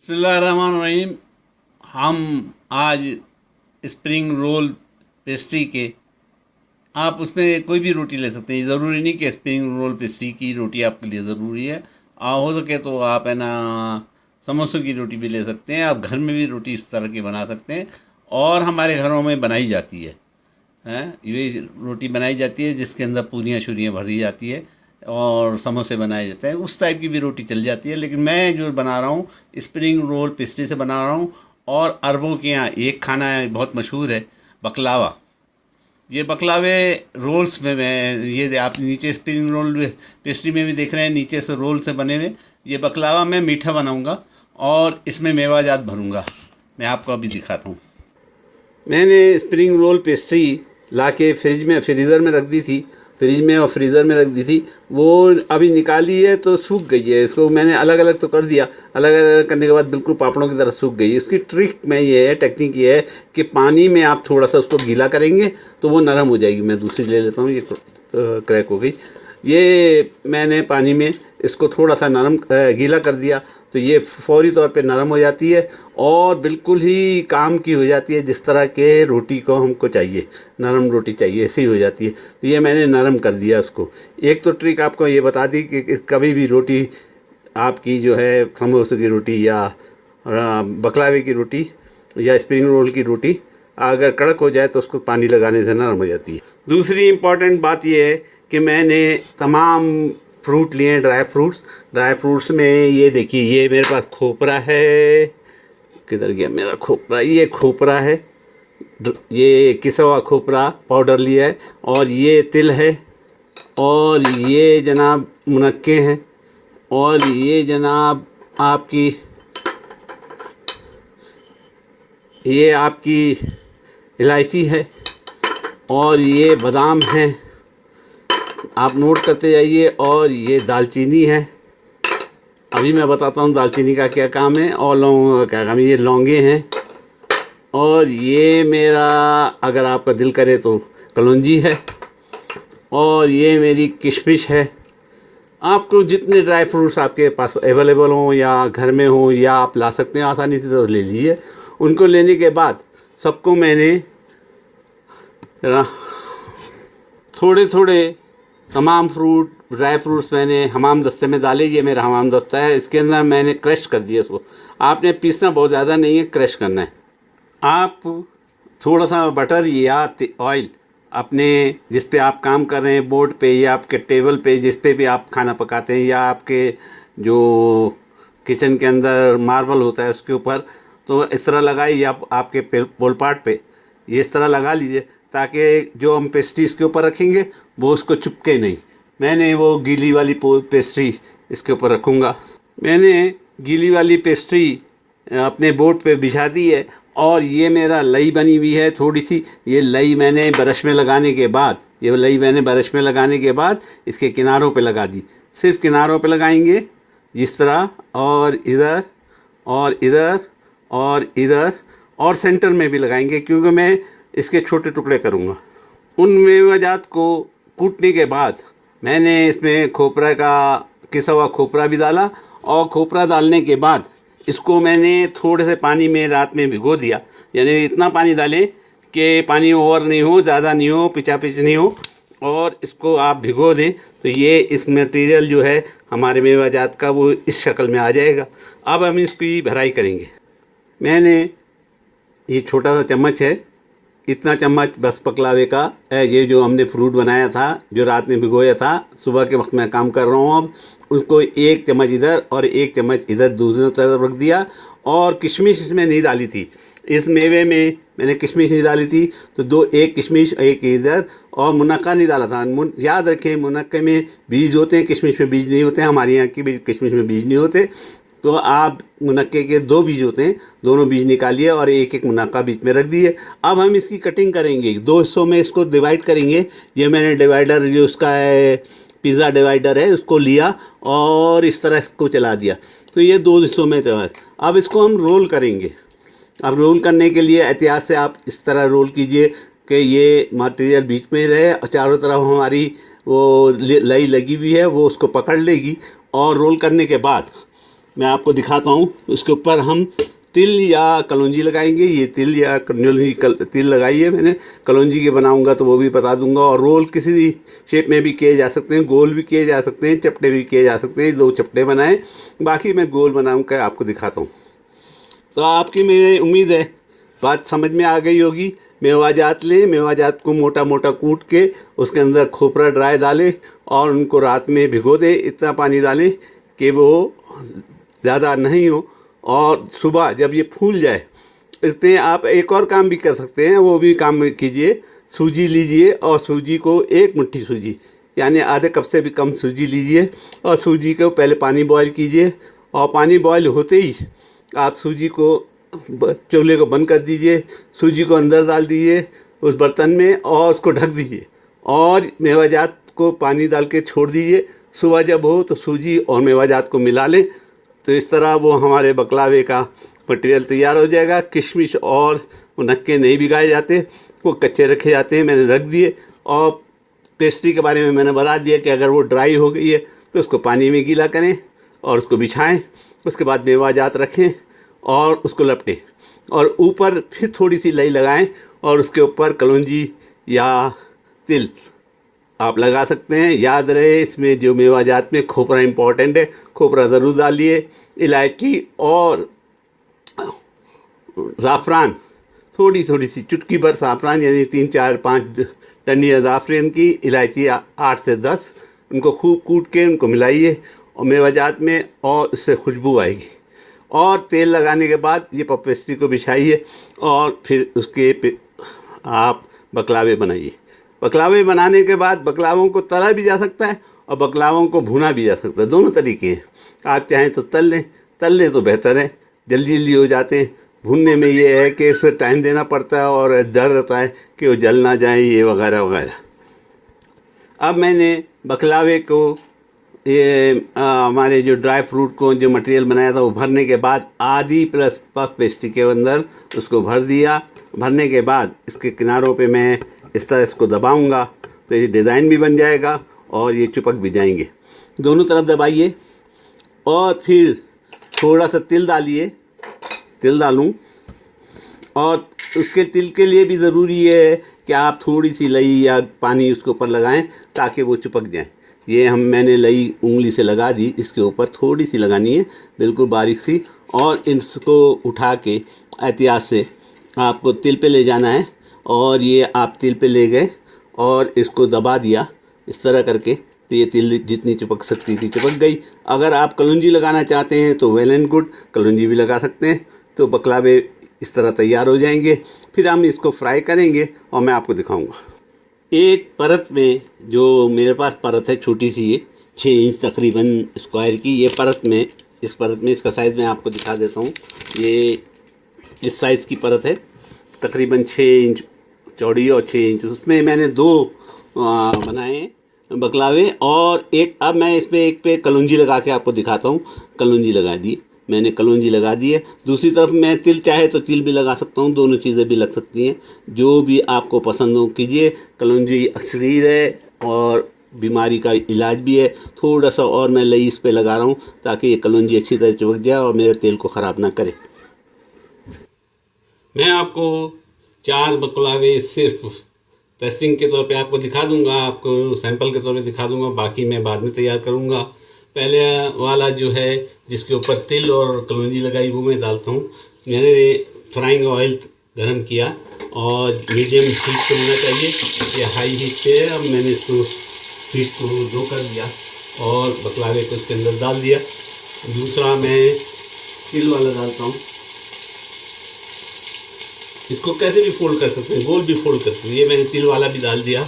बिस्मिल्लाहिर्रहमानिर्रहीम। हम आज स्प्रिंग रोल पेस्ट्री के, आप उसमें कोई भी रोटी ले सकते हैं। ज़रूरी नहीं कि स्प्रिंग रोल पेस्ट्री की रोटी आपके लिए ज़रूरी है। हो सके तो आप है ना समोसों की रोटी भी ले सकते हैं। आप घर में भी रोटी इस तरह की बना सकते हैं और हमारे घरों में बनाई जाती है। हैं, ये रोटी बनाई जाती है जिसके अंदर पूरियाँ शूरियाँ भरी जाती है और समोसे बनाए जाते हैं। उस टाइप की भी रोटी चल जाती है, लेकिन मैं जो बना रहा हूँ स्प्रिंग रोल पेस्ट्री से बना रहा हूँ। और अरबों के यहाँ एक खाना है बहुत मशहूर है, बकलावा। ये बकलावे रोल्स में मैं ये आप नीचे स्प्रिंग रोल पेस्ट्री में भी देख रहे हैं, नीचे से रोल से बने हुए। ये बकलावा मैं मीठा बनाऊँगा और इसमें मेवाजात भरूँगा। मैं आपको अभी दिखाता हूँ। मैंने स्प्रिंग रोल पेस्ट्री ला के फ्रीज़र में रख दी थी, फ्रिज में और फ्रीज़र में रख दी थी। वो अभी निकाली है तो सूख गई है। इसको मैंने अलग अलग तो कर दिया, अलग अलग करने के बाद बिल्कुल पापड़ों की तरह सूख गई। इसकी ट्रिक में ये है, टेक्निक ये है कि पानी में आप थोड़ा सा उसको गीला करेंगे तो वो नरम हो जाएगी। मैं दूसरी ले लेता हूँ, ये क्रैक हो गई। ये मैंने पानी में इसको थोड़ा सा नरम गीला कर दिया तो ये फौरी तौर पे नरम हो जाती है और बिल्कुल ही काम की हो जाती है। जिस तरह के रोटी को हमको चाहिए, नरम रोटी चाहिए, ऐसी हो जाती है। तो ये मैंने नरम कर दिया उसको। एक तो ट्रिक आपको ये बता दी कि कभी भी रोटी आपकी जो है समोसे की रोटी या बकलावे की रोटी या स्प्रिंग रोल की रोटी अगर कड़क हो जाए तो उसको पानी लगाने से नरम हो जाती है। दूसरी इम्पॉर्टेंट बात ये है कि मैंने तमाम फ्रूट लिए हैं, ड्राई फ्रूट्स में ये देखिए, ये मेरे पास खोपरा है। किधर गया मेरा खोपरा? ये खोपरा है, ये किसा हुआ खोपरा पाउडर लिया है। और ये तिल है, और ये जनाब मुनक्के हैं, और ये जनाब आपकी इलायची है, और ये बादाम है। आप नोट करते जाइए। और ये दालचीनी है। अभी मैं बताता हूँ दालचीनी का क्या काम है और लौंग का क्या काम है। ये लौंगे हैं। और ये मेरा, अगर आपका दिल करे तो कलौंजी है। और ये मेरी किशमिश है। आपको जितने ड्राई फ्रूट्स आपके पास अवेलेबल हों या घर में हों या आप ला सकते हैं आसानी से, तो ले लीजिए। उनको लेने के बाद सबको मैंने थोड़े थोड़े तमाम ड्राई फ्रूट्स मैंने हमाम दस्ते में डाले। ये मेरा हमाम दस्ता है। इसके अंदर मैंने क्रश कर दिया इसको। आपने पीसना बहुत ज़्यादा नहीं है, क्रश करना है। आप थोड़ा सा बटर या ऑयल अपने जिस पे आप काम कर रहे हैं, बोर्ड पे या आपके टेबल पे, जिस पे भी आप खाना पकाते हैं, या आपके जो किचन के अंदर मार्बल होता है उसके ऊपर, तो इस तरह लगाइए। या आपके पोलपाट पे ये इस तरह लगा लीजिए ताकि जो हम पेस्ट्री इसके ऊपर रखेंगे वो उसको चुपके नहीं। मैंने वो गीली वाली पेस्ट्री इसके ऊपर रखूँगा। मैंने गीली वाली पेस्ट्री अपने बोर्ड पे बिछा दी है। और ये मेरा लई बनी हुई है थोड़ी सी। ये लई मैंने ब्रश में लगाने के बाद इसके किनारों पे लगा दी। सिर्फ किनारों पे लगाएंगे जिस तरह, और इधर और इधर और इधर, और सेंटर में भी लगाएंगे क्योंकि मैं इसके छोटे टुकड़े करूँगा। उन मेवाजात को कूटने के बाद मैंने इसमें खोपरा का किसा हुआ खोपरा भी डाला। और खोपरा डालने के बाद इसको मैंने थोड़े से पानी में रात में भिगो दिया। यानी इतना पानी डालें कि पानी ओवर नहीं हो, ज़्यादा नहीं हो, पिचा नहीं हो, और इसको आप भिगो दें तो ये इस मटेरियल जो है हमारे मेवाजात का वो इस शक्ल में आ जाएगा। अब हम इसकी भराई करेंगे। मैंने ये छोटा सा चम्मच है, इतना चम्मच बस बकलावे का है। ये जो हमने फ्रूट बनाया था, जो रात में भिगोया था, सुबह के वक्त मैं काम कर रहा हूँ। अब उसको एक चम्मच इधर और एक चम्मच इधर दूसरी तरफ रख दिया। और किशमिश इसमें नहीं डाली थी, इस मेवे में मैंने किशमिश नहीं डाली थी, तो एक किशमिश एक इधर, और मुनक्का नहीं डाला था। याद रखें, मुनक्के में बीज होते हैं, किशमिश में बीज नहीं होते हैं। हमारे यहाँ की किशमिश में बीज नहीं होते। तो आप मुनक्के के 2 बीज होते हैं, दोनों बीज निकालिए और एक एक मुनक्का बीच में रख दिए। अब हम इसकी कटिंग करेंगे, 2 हिस्सों में इसको डिवाइड करेंगे। ये मैंने डिवाइडर जो उसका है, पिज़्ज़ा डिवाइडर है, उसको लिया और इस तरह इसको चला दिया। तो ये 2 हिस्सों में अब इसको हम रोल करेंगे। अब रोल करने के लिए एहतियात से आप इस तरह रोल कीजिए कि ये मटेरियल बीच में रहे और चारों तरफ हमारी वो लई लगी हुई है वो उसको पकड़ लेगी। और रोल करने के बाद मैं आपको दिखाता हूँ। उसके ऊपर हम तिल या कलौंजी लगाएंगे। ये तिल या तिल लगाई है मैंने। कलौंजी के बनाऊंगा तो वो भी बता दूंगा। और रोल किसी शेप में भी किए जा सकते हैं, गोल भी किए जा सकते हैं, चपटे भी किए जा सकते हैं। 2 चपटे बनाए, बाकी मैं गोल बनाऊंगा, आपको दिखाता हूँ। तो आपकी मेरी उम्मीद है बात समझ में आ गई होगी। मेवा जात लें, मेवा जात को मोटा मोटा कूट के उसके अंदर खोपरा ड्राई डालें और उनको रात में भिगो दें। इतना पानी डालें कि वो ज़्यादा नहीं हो, और सुबह जब ये फूल जाए, इस पर आप एक और काम भी कर सकते हैं। वो भी काम कीजिए। सूजी लीजिए और सूजी को 1 मुट्ठी सूजी यानी आधे कप से भी कम सूजी लीजिए और सूजी को पहले पानी बॉयल कीजिए। और पानी बॉयल होते ही आप सूजी को चूल्हे को बंद कर दीजिए, सूजी को अंदर डाल दीजिए उस बर्तन में और उसको ढक दीजिए और मेवाजात को पानी डाल के छोड़ दीजिए। सुबह जब हो तो सूजी और मेवाजात को मिला लें। तो इस तरह वो हमारे बकलावे का मटेरियल तैयार हो जाएगा। किशमिश और मुनक्के नहीं भिगाए जाते, वो कच्चे रखे जाते हैं। मैंने रख दिए। और पेस्ट्री के बारे में मैंने बता दिया कि अगर वो ड्राई हो गई है तो उसको पानी में गीला करें और उसको बिछाएं। उसके बाद मेवाजात रखें और उसको लपटें और ऊपर फिर थोड़ी सी लई लगाएं और उसके ऊपर कलौंजी या तिल आप लगा सकते हैं। याद रहे इसमें जो मेवाजात में खोपरा इम्पॉर्टेंट है, खोपरा ज़रूर डालिए। इलायची और ज़ाफ़रान, थोड़ी थोड़ी सी चुटकी भर ज़ाफ़रान यानी 3 4 5 डंडियाँ ज़ाफ़रान की, इलायची 8 से 10, उनको खूब कूट के उनको मिलाइए और मेवाजात में, और इससे खुशबू आएगी। और तेल लगाने के बाद ये पफ पेस्ट्री को बिछाइए और फिर उसके पे आप बकलावे बनाइए। बकलावे बनाने के बाद बकलावों को तला भी जा सकता है और बकलावों को भुना भी जा सकता है। दोनों तरीके हैं। आप चाहें तो तल लें तो बेहतर है, जल्दी जल्दी हो जाते हैं। भुनने में ये है कि उसे टाइम देना पड़ता है और डर रहता है कि वो जल ना जाए, ये वगैरह वगैरह। अब मैंने बकलावे को ये हमारे जो ड्राई फ्रूट को जो मटेरियल बनाया था वो भरने के बाद आधी प्लस पफ पेस्ट्री के अंदर उसको भर दिया। भरने के बाद इसके किनारों पे मैं इस तरह इसको दबाऊंगा तो ये डिज़ाइन भी बन जाएगा और ये चिपक भी जाएंगे। दोनों तरफ दबाइए और फिर थोड़ा सा तिल डालिए। तिल डालूं और उसके तिल के लिए भी ज़रूरी है कि आप थोड़ी सी लई या पानी उसके ऊपर लगाएं ताकि वो चिपक जाए। ये मैंने लई उंगली से लगा दी, इसके ऊपर थोड़ी सी लगानी है, बिल्कुल बारीक सी। और इसको उठा के एहतियात से आपको तिल पे ले जाना है और ये आप तिल पे ले गए और इसको दबा दिया इस तरह करके, तो ये तिल जितनी चिपक सकती थी चिपक गई। अगर आप कलौंजी लगाना चाहते हैं तो वेल एंड गुड, कलौंजी भी लगा सकते हैं। तो बकलावे इस तरह तैयार हो जाएंगे। फिर हम इसको फ्राई करेंगे और मैं आपको दिखाऊंगा। एक परत में, जो मेरे पास परत है छोटी सी, ये 6 इंच तकरीबन स्क्वायर की ये परत में, इस परत में इसका साइज़ मैं आपको दिखा देता हूँ। ये इस साइज़ की परत है, तकरीबन 6 इंच चौड़ी और 6 इंच। उसमें मैंने 2 बनाए हैं बकलावे और एक, अब मैं इसमें एक पे कलौंजी लगा के आपको दिखाता हूँ। कलौंजी लगा दी मैंने, कलौंजी लगा दी है। दूसरी तरफ मैं तिल चाहे तो तिल भी लगा सकता हूँ, दोनों चीज़ें भी लग सकती हैं, जो भी आपको पसंद हो कीजिए। कलौंजी अक्सरीर है और बीमारी का इलाज भी है। थोड़ा सा और मैं लई इस पे लगा रहा हूँ ताकि ये कलौंजी अच्छी तरह चिपक जाए और मेरे तेल को ख़राब ना करे। मैं आपको 4 बकलावे सिर्फ टेस्टिंग के तौर पे आपको दिखा दूंगा, आपको सैंपल के तौर पे दिखा दूंगा, बाकी मैं बाद में तैयार करूंगा। पहले वाला जो है जिसके ऊपर तिल और कलौंजी लगाई वो मैं डालता हूँ। मैंने फ्राइंग ऑयल गरम किया और मीडियम हीट पे होना चाहिए, ये हाई हीट पे है। अब मैंने इसको हीट को लो कर दिया और बकलावे को इसके अंदर डाल दिया। दूसरा मैं तिल वाला डालता हूँ। इसको कैसे भी फोल्ड कर सकते हैं, गोल भी फोल्ड कर सकते हैं। ये मैंने तिल वाला भी डाल दिया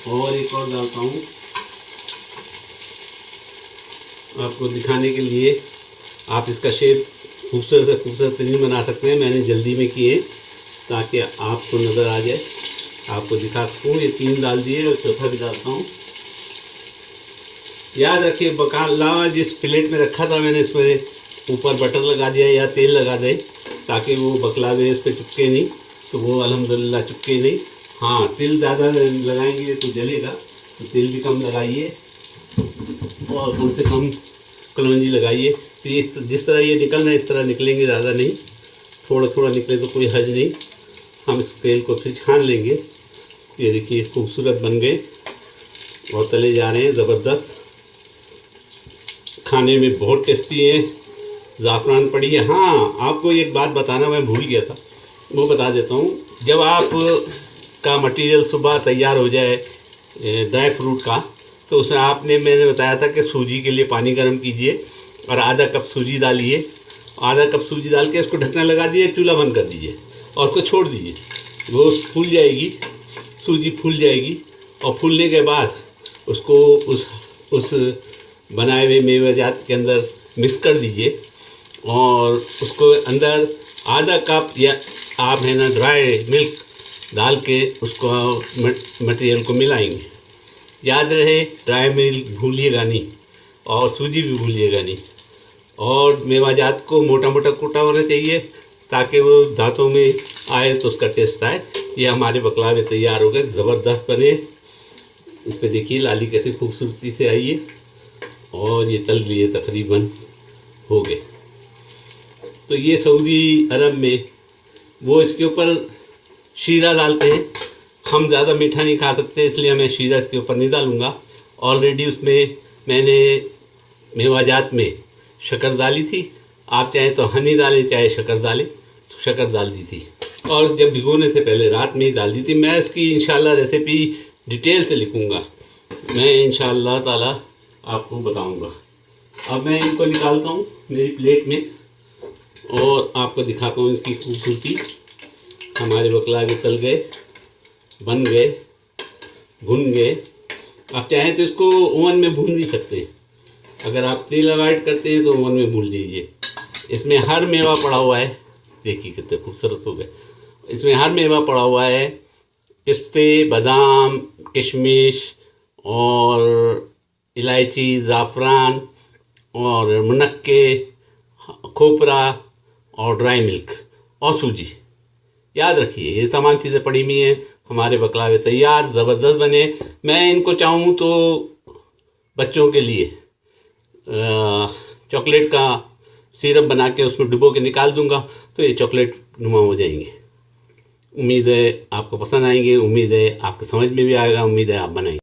और एक और डालता हूँ आपको दिखाने के लिए। आप इसका शेप खूबसूरत से खूबसूरत नहीं बना सकते हैं, मैंने जल्दी में किए ताकि आपको नज़र आ जाए, आपको दिखा सकूँ। ये 3 डाल दिए और चौथा भी डालता हूँ। याद रखिए बकलावा जिस प्लेट में रखा था मैंने इसमें ऊपर बटर लगा दिया या तेल लगा दे ताकि वो बकलावे उस पर चिपके नहीं, तो वो अल्हम्दुलिल्लाह चिपके नहीं। हाँ, तिल ज़्यादा लगाएंगे तो जलेगा, तो तिल भी कम लगाइए और कम से कम कलौंजी लगाइए जिस तरह ये निकल रहे हैं इस तरह निकलेंगे, ज़्यादा नहीं, थोड़ा थोड़ा निकले तो कोई हर्ज नहीं। हम इस तेल को फिर छान लेंगे। ये देखिए खूबसूरत बन गए और तले जा रहे हैं ज़बरदस्त, खाने में बहुत टेस्टी है। ज़ाफ़रान पड़ी है। हाँ, आपको एक बात बताना मैं भूल गया था, वो बता देता हूँ। जब आप का मटेरियल सुबह तैयार हो जाए ड्राई फ्रूट का, तो उसमें मैंने बताया था कि सूजी के लिए पानी गर्म कीजिए और आधा कप सूजी डालिए। आधा कप सूजी डाल के उसको ढकना लगा दीजिए, चूल्हा बंद कर दीजिए और उसको छोड़ दीजिए। वो फूल जाएगी, सूजी फूल जाएगी और फूलने के बाद उसको उस बनाए हुए मेवाजात के अंदर मिक्स कर दीजिए और उसको अंदर आधा कप या आप है ना ड्राई मिल्क डाल के उसको मटेरियल को मिलाएंगे। याद रहे, ड्राई मिल्क भूलिएगा नहीं और सूजी भी भूलिएगा नहीं। और मेवाजात को मोटा मोटा कूटा होना चाहिए ताकि वो दांतों में आए तो उसका टेस्ट आए। ये हमारे बकलावे तैयार हो गए, ज़बरदस्त बने। इस पर देखिए लाली कैसे खूबसूरती से आई है और ये तल लिए तकरीबन हो गए। तो ये सऊदी अरब में वो इसके ऊपर शीरा डालते हैं। हम ज़्यादा मीठा नहीं खा सकते, इसलिए मैं शीरा इसके ऊपर नहीं डालूँगा। ऑलरेडी उसमें मैंने मेवाजात में शक्कर डाली थी। आप चाहें तो हनी डालें, चाहे शक्कर डालें, तो शक्कर डाल दी थी और जब भिगोने से पहले रात में ही डाल दी थी। मैं इसकी इंशाल्लाह रेसिपी डिटेल से लिखूँगा, मैं इंशाल्लाह ताला आपको बताऊँगा। अब मैं इनको निकालता हूँ मेरी प्लेट में और आपको दिखाता हूँ इसकी खूबसूरती। हमारे बकलावे तल गए, बन गए, भुन गए। आप चाहें तो इसको ओवन में भून भी सकते हैं। अगर आप तेल अवॉइड करते हैं तो ओवन में भून लीजिए। इसमें हर मेवा पड़ा हुआ है, देखिए कितने खूबसूरत हो गए। इसमें हर मेवा पड़ा हुआ है, पिस्ते, बादाम, किशमिश और इलायची, ज़ाफ़रान और मुनक्के, खोपरा और ड्राई मिल्क और सूजी। याद रखिए ये तमाम चीज़ें पड़ी हुई हैं। हमारे बकलावे तैयार, ज़बरदस्त बने। मैं इनको चाहूँ तो बच्चों के लिए चॉकलेट का सिरप बना के उसमें डुबो के निकाल दूंगा तो ये चॉकलेट नुमा हो जाएंगे। उम्मीद है आपको पसंद आएंगे, उम्मीद है आपको समझ में भी आएगा, उम्मीद है आप बनाएंगे।